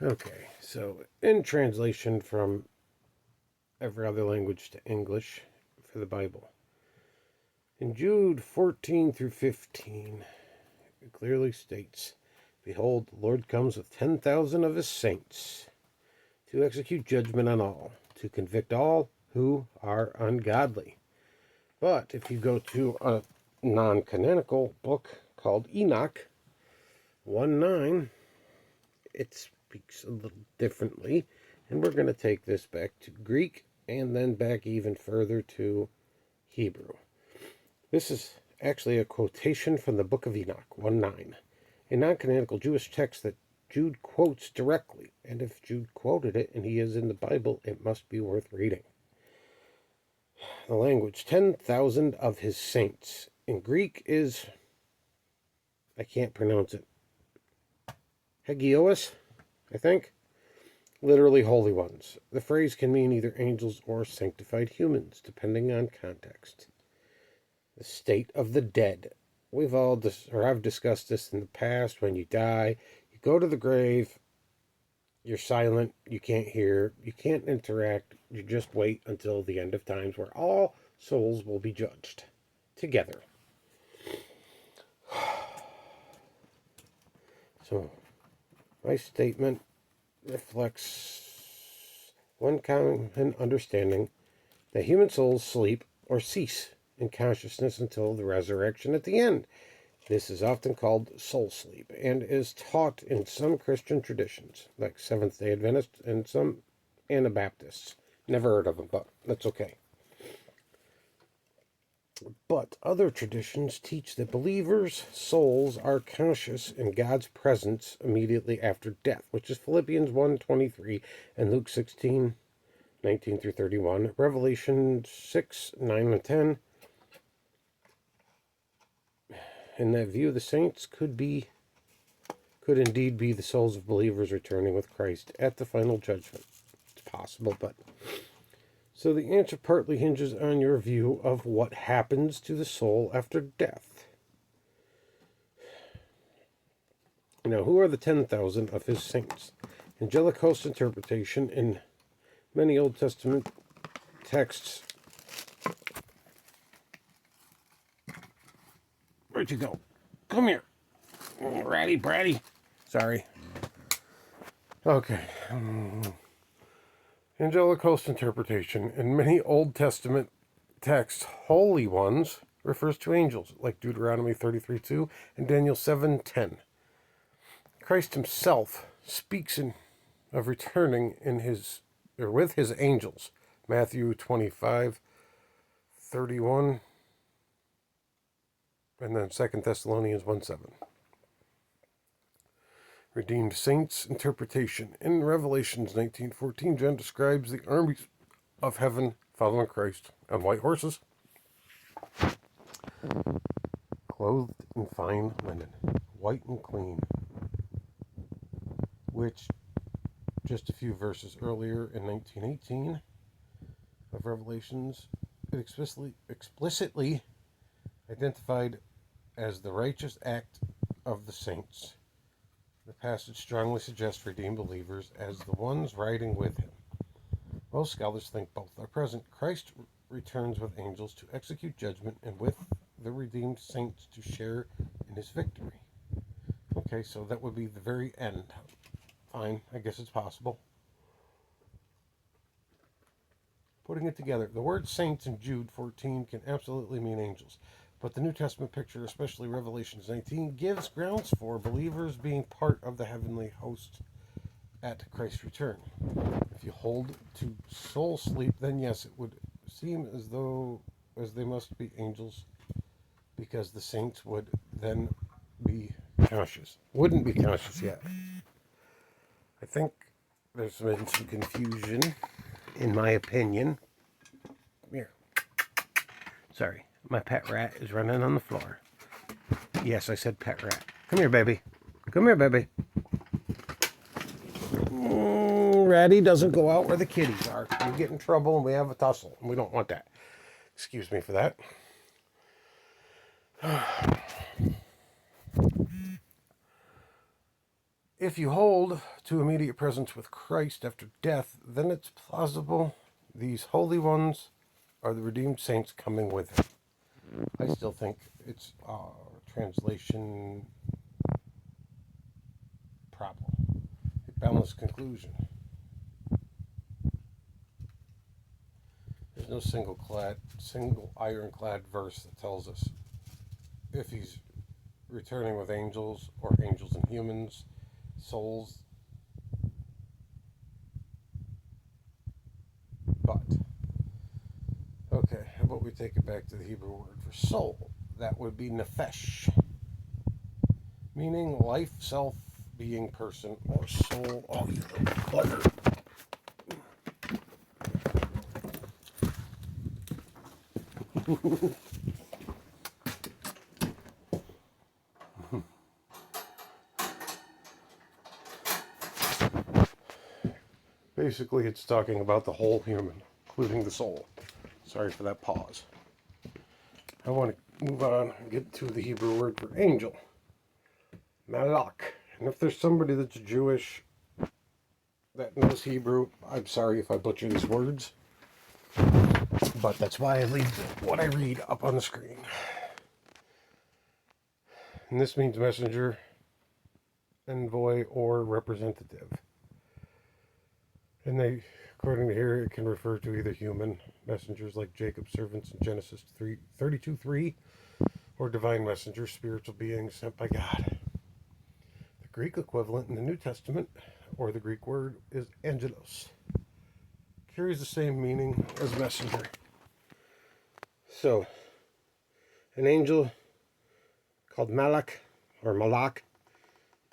Okay, so in translation from every other language to English for the Bible. In Jude 14 through 15, it clearly states, "Behold, the Lord comes with 10,000 of his saints to execute judgment on all, to convict all who are ungodly." But if you go to a non-canonical book called Enoch 1:9, it speaks a little differently. And we're going to take this back to Greek and then back even further to Hebrew. This is actually a quotation from the book of Enoch 1:9, a non-canonical Jewish text that Jude quotes directly. And if Jude quoted it and he is in the Bible, it must be worth reading. The language, 10,000 of his saints. In Greek is, I can't pronounce it, Hagios, I think. Literally holy ones. The phrase can mean either angels or sanctified humans, depending on context. The state of the dead. I've discussed this in the past. When you die, you go to the grave, you're silent, you can't hear, you can't interact, you just wait until the end of times where all souls will be judged together. So, my statement reflects one common understanding that human souls sleep or cease in consciousness until the resurrection at the end. This is often called soul sleep and is taught in some Christian traditions, like Seventh-day Adventists and some Anabaptists. Never heard of them, but that's okay. But other traditions teach that believers' souls are conscious in God's presence immediately after death, which is Philippians 1:23 and Luke 16:19 through 31, Revelation 6:9 and 10. In that view, the saints could indeed be the souls of believers returning with Christ at the final judgment. It's possible, but... So the answer partly hinges on your view of what happens to the soul after death. Now, who are the 10,000 of his saints? Angelic host interpretation in many Old Testament texts. Where'd you go? Come here. Ratty bratty. Sorry. Okay. Angelic host interpretation. In many Old Testament texts, holy ones refers to angels, like Deuteronomy 33:2 and Daniel 7:10. Christ himself speaks of returning with his angels, Matthew 25:31, and then 2 Thessalonians 1:7. Redeemed saints interpretation. In Revelations 19:14, John describes the armies of heaven following Christ on white horses, clothed in fine linen, white and clean, which just a few verses earlier in 19:18 of Revelations, it explicitly identified as the righteous act of the saints. The passage strongly suggests redeemed believers as the ones riding with him. Most scholars think both are present. Christ returns with angels to execute judgment and with the redeemed saints to share in his victory. Okay, so that would be the very end. Fine, I guess it's possible. Putting it together, the word saints in Jude 14 can absolutely mean angels. But the New Testament picture, especially Revelations 19, gives grounds for believers being part of the heavenly host at Christ's return. If you hold to soul sleep, then yes, it would seem as they must be angels, because the saints would then be conscious. Wouldn't be conscious yet. I think there's been some confusion, in my opinion. Here. Sorry. My pet rat is running on the floor. Yes, I said pet rat. Come here, baby. Come here, baby. Ratty doesn't go out where the kitties are. We get in trouble and we have a tussle. And we don't want that. Excuse me for that. if you hold to immediate presence with Christ after death, then it's plausible these holy ones are the redeemed saints coming with him. I still think it's a translation problem. A balanced conclusion. There's no single ironclad verse that tells us if he's returning with angels or angels and humans, souls. But, okay, how about we take it back to the Hebrew word for soul? That would be nephesh, meaning life, self, being, person, or soul. Oh, you little bugger. Basically, it's talking about the whole human, including the soul. Sorry for that pause. I want to move on and get to the Hebrew word for angel, malak. And if there's somebody that's Jewish that knows Hebrew, I'm sorry if I butcher these words, but that's why I leave what I read up on the screen. And this means messenger, envoy, or representative. And they, according to here, it can refer to either human messengers like Jacob's servants in Genesis 32:3, or divine messengers, spiritual beings sent by God. The Greek equivalent in the New Testament, or the Greek word, is angelos. Carries the same meaning as messenger. So, an angel called malak or malak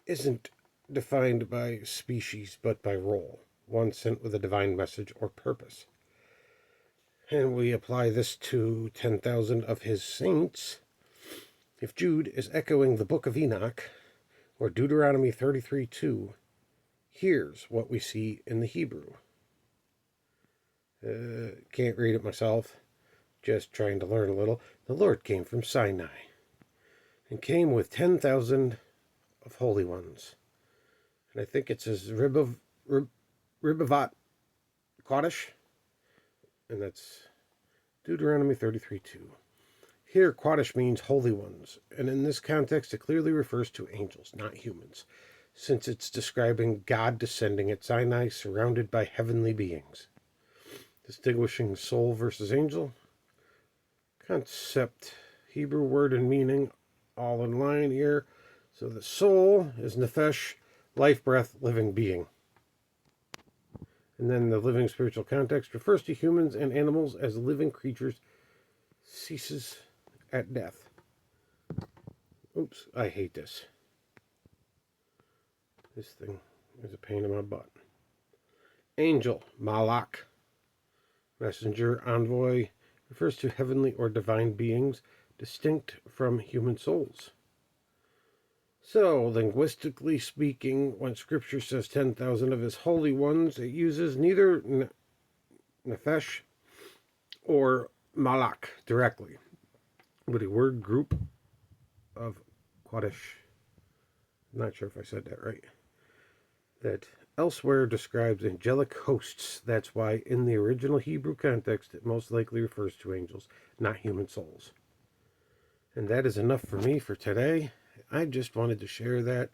isn't defined by species but by role, one sent with a divine message or purpose. And we apply this to 10,000 of his saints. If Jude is echoing the book of Enoch or Deuteronomy 33:2, here's what we see in the Hebrew. Can't read it myself, just trying to learn a little. The Lord came from Sinai and came with 10,000 of holy ones. And I think it says Ribavat Kodesh, and that's Deuteronomy 33:2. Here, Kodesh means holy ones, and in this context it clearly refers to angels, not humans, since it's describing God descending at Sinai surrounded by heavenly beings. Distinguishing soul versus angel. Concept, Hebrew word and meaning, all in line here. So the soul is nephesh, life, breath, living being. And then the living spiritual context refers to humans and animals as living creatures, ceases at death. Oops, I hate this. This thing is a pain in my butt. Angel, malak, messenger, envoy, refers to heavenly or divine beings distinct from human souls. So, linguistically speaking, when Scripture says 10,000 of his holy ones, it uses neither nephesh or malak directly, but a word group of Kodesh. I'm not sure if I said that right. That elsewhere describes angelic hosts. That's why in the original Hebrew context it most likely refers to angels, not human souls. And that is enough for me for today. I just wanted to share that.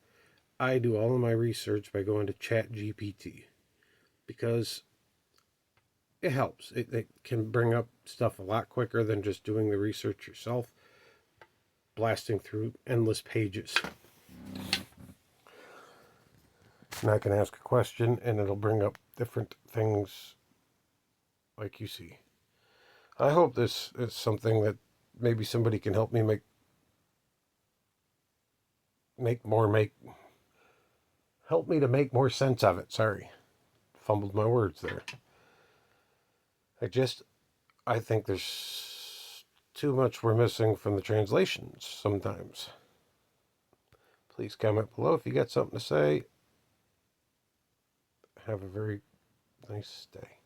I do all of my research by going to ChatGPT because it helps. It can bring up stuff a lot quicker than just doing the research yourself, blasting through endless pages. And I can ask a question and it'll bring up different things like you see. I hope this is something that maybe somebody can help me help me to make more sense of it. Sorry. Fumbled my words there. I think there's too much we're missing from the translations sometimes. Please comment below if you got something to say. Have a very nice day.